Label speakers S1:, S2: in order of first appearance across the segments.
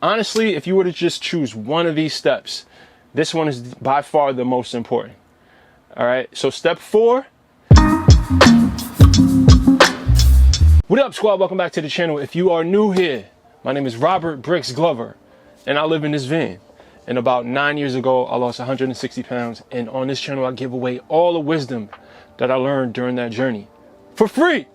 S1: Honestly, if you were to just choose one of these steps, this one is by far the most important. All right, so step 4. What up, squad? Welcome back to the channel. If you are new here, my name is Robert Brix Glover, and I live in this van. And about 9 years ago, I lost 160 pounds. And on this channel, I give away all the wisdom that I learned during that journey for free.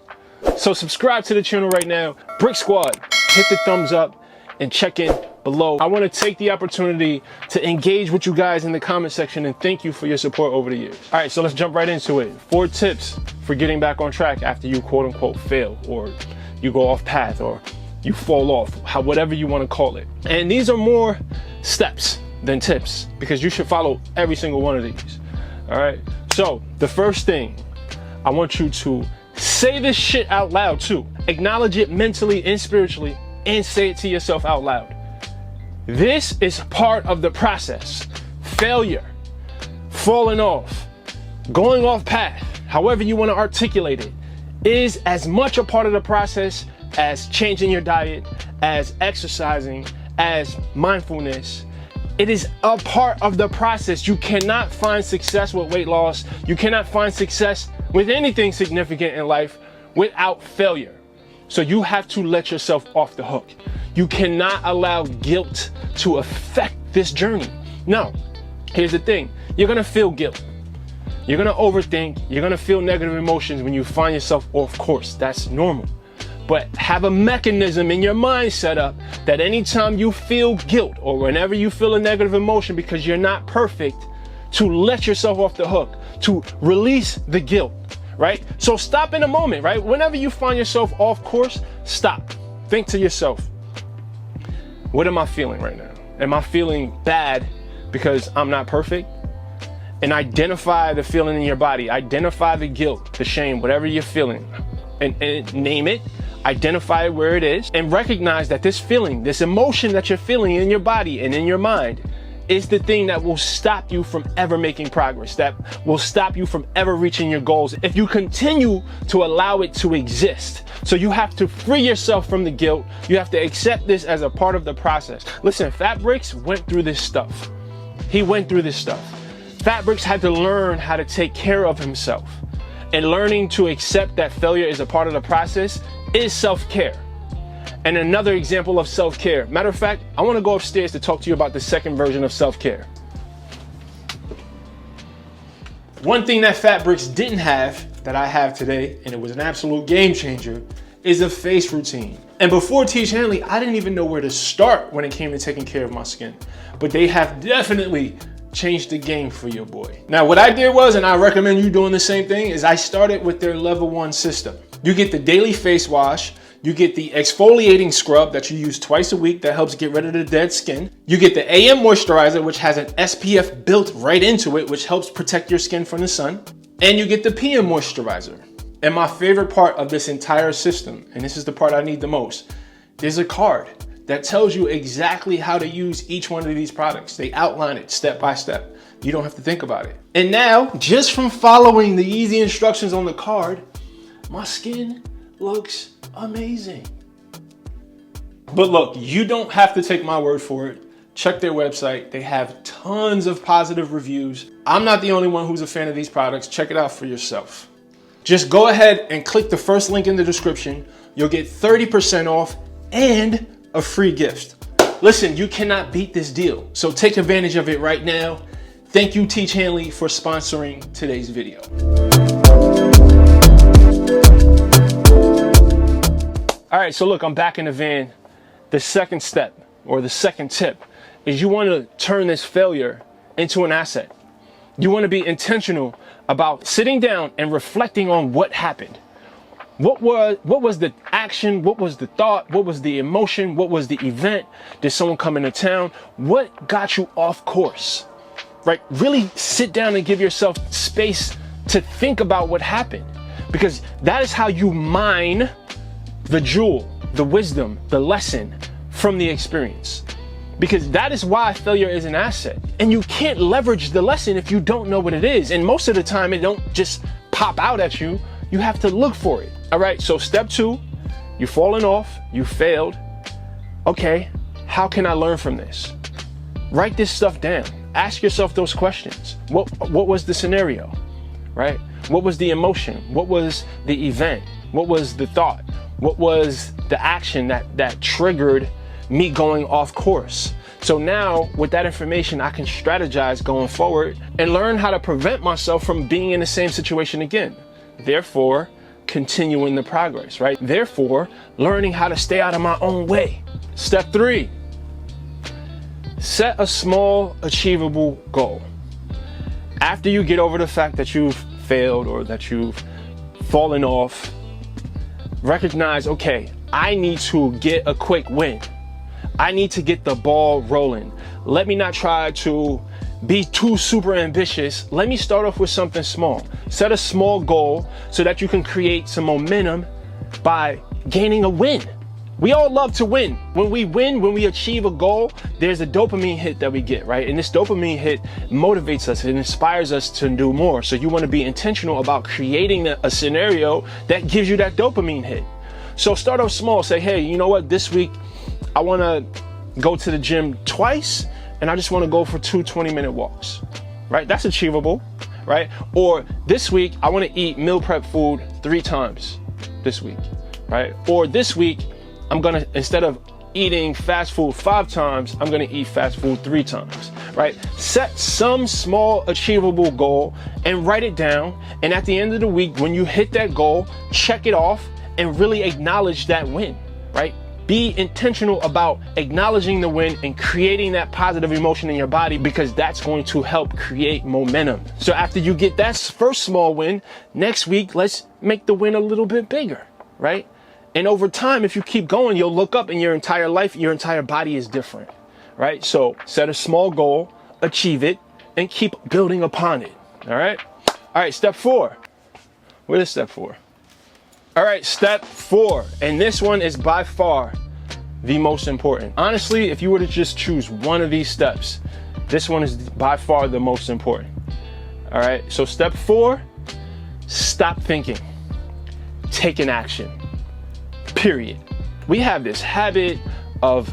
S1: So subscribe to the channel right now. Brix Squad, hit the thumbs up and check in below. I want to take the opportunity to engage with you guys in the comment section and thank you for your support over the years. All right, so let's jump right into it. 4 tips for getting back on track after you quote unquote fail, or you go off path, or you fall off, whatever you want to call it. And these are more steps than tips because you should follow every single one of these. All right, so the first thing, I want you to say this shit out loud too. Acknowledge it mentally and spiritually and say it to yourself out loud. This is part of the process. Failure, falling off, going off path, however you want to articulate it, is as much a part of the process as changing your diet, as exercising, as mindfulness. It is a part of the process. You cannot find success with weight loss. You cannot find success with anything significant in life without failure. So you have to let yourself off the hook. You cannot allow guilt to affect this journey. No, here's the thing. You're gonna feel guilt. You're gonna overthink. You're gonna feel negative emotions when you find yourself off course. That's normal. But have a mechanism in your mind set up that anytime you feel guilt or whenever you feel a negative emotion because you're not perfect, to let yourself off the hook, to release the guilt, right? So stop in a moment, right? Whenever you find yourself off course, stop. Think to yourself, what am I feeling right now? Am I feeling bad because I'm not perfect? And identify the feeling in your body. Identify the guilt, the shame, whatever you're feeling, and name it. Identify where it is and recognize that this feeling, this emotion that you're feeling in your body and in your mind is the thing that will stop you from ever making progress, that will stop you from ever reaching your goals if you continue to allow it to exist. So you have to free yourself from the guilt. You have to accept this as a part of the process. Listen, Fat Brix went through this stuff. He went through this stuff. Fat Brix had to learn how to take care of himself. And learning to accept that failure is a part of the process is self-care. And another example of self-care. Matter of fact, I want to go upstairs to talk to you about the second version of self-care. One thing that Fat Brix didn't have that I have today, and it was an absolute game changer, is a face routine. And before Teach Hanley, I didn't even know where to start when it came to taking care of my skin. But they have definitely changed the game for your boy. Now, what I did was, and I recommend you doing the same thing, is I started with their level 1 system. You get the daily face wash, you get the exfoliating scrub that you use twice a week that helps get rid of the dead skin. You get the AM moisturizer, which has an SPF built right into it, which helps protect your skin from the sun. And you get the PM moisturizer. And my favorite part of this entire system, and this is the part I need the most, there's a card that tells you exactly how to use each one of these products. They outline it step by step. You don't have to think about it. And now, just from following the easy instructions on the card, my skin looks amazing. But look, you don't have to take my word for it. Check their website. They have tons of positive reviews. I'm not the only one who's a fan of these products. Check it out for yourself. Just go ahead and click the first link in the description. You'll get 30% off and a free gift. Listen, you cannot beat this deal. So take advantage of it right now. Thank you, Teach Hanley, for sponsoring today's video. All right, so look, I'm back in the van. The second step, or the second tip, is you want to turn this failure into an asset. You want to be intentional about sitting down and reflecting on what happened. What was the action? What was the thought? What was the emotion? What was the event? Did someone come into town? What got you off course? Right? Really sit down and give yourself space to think about what happened, because that is how you mine the jewel, the wisdom, the lesson from the experience. Because that is why failure is an asset. And you can't leverage the lesson if you don't know what it is. And most of the time it don't just pop out at you. You have to look for it. All right, so step 2, you've fallen off, you failed. Okay, How can I learn from this? Write this stuff down. Ask yourself those questions. What was the scenario, right? What was the emotion? What was the event? What was the thought? What was the action that triggered me going off course? So now with that information, I can strategize going forward and learn how to prevent myself from being in the same situation again. Therefore, continuing the progress, right? Therefore, learning how to stay out of my own way. Step 3, set a small achievable goal. After you get over the fact that you've failed or that you've fallen off, recognize, okay, I need to get a quick win. I need to get the ball rolling. Let me not try to be too super ambitious. Let me start off with something small. Set a small goal so that you can create some momentum by gaining a win. We all love to win. When we win, when we achieve a goal, there's a dopamine hit that we get, right? And this dopamine hit motivates us. It inspires us to do more. So you want to be intentional about creating a scenario that gives you that dopamine hit. So start off small. Say, hey, you know what? This week, I want to go to the gym twice, and I just want to go for 2 20-minute walks, right? That's achievable, right? Or this week, I want to eat meal prep food 3 times this week, right? Or this week, I'm going to, instead of eating fast food 5 times, I'm going to eat fast food 3 times, right? Set some small achievable goal and write it down. And at the end of the week, when you hit that goal, check it off and really acknowledge that win, right? Be intentional about acknowledging the win and creating that positive emotion in your body, because that's going to help create momentum. So after you get that first small win, next week, let's make the win a little bit bigger, right? And over time, if you keep going, you'll look up and your entire life, your entire body is different, right? So set a small goal, achieve it, and keep building upon it, all right? All right, step 4. What is step 4? All right, step 4, and this one is by far the most important. Honestly, if you were to just choose one of these steps, this one is by far the most important. All right, so step 4, stop thinking, take an action, period. We have this habit of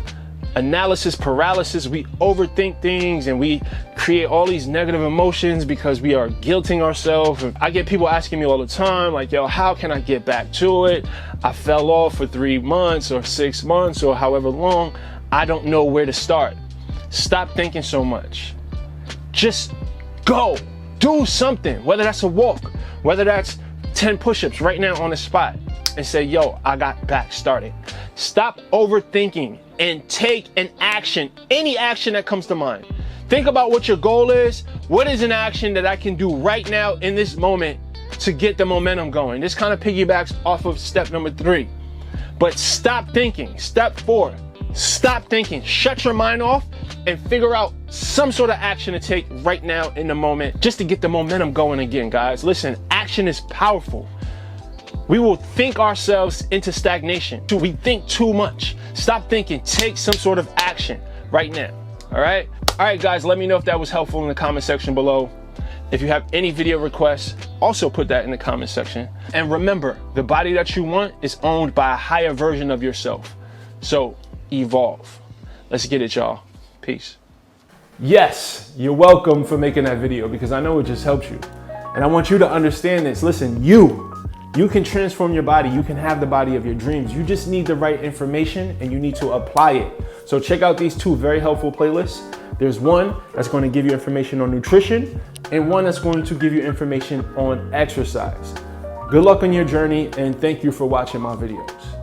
S1: analysis paralysis. We overthink things and we create all these negative emotions because we are guilting ourselves. I get people asking me all the time, like, yo, how can I get back to it? I fell off for 3 months or 6 months or however long. I don't know where to start. Stop thinking so much. Just go. Do something, whether that's a walk, whether that's 10 push-ups right now on the spot, and say, yo, I got back started. Stop overthinking and take an action, any action that comes to mind. Think about what your goal is. What is an action that I can do right now in this moment to get the momentum going? This kind of piggybacks off of step number 3. But stop thinking. Step 4, stop thinking. Shut your mind off and figure out some sort of action to take right now in the moment just to get the momentum going again, guys. Listen, action is powerful. We will think ourselves into stagnation. We think too much. Stop thinking. Take some sort of action right now. All right? All right, guys, let me know if that was helpful in the comment section below. If you have any video requests, also put that in the comment section. And remember, the body that you want is owned by a higher version of yourself. So evolve. Let's get it, y'all. Peace. Yes, you're welcome for making that video, because I know it just helps you. And I want you to understand this. Listen, you can transform your body. You can have the body of your dreams. You just need the right information and you need to apply it. So check out these 2 very helpful playlists. There's one that's going to give you information on nutrition and one that's going to give you information on exercise. Good luck on your journey, and thank you for watching my videos.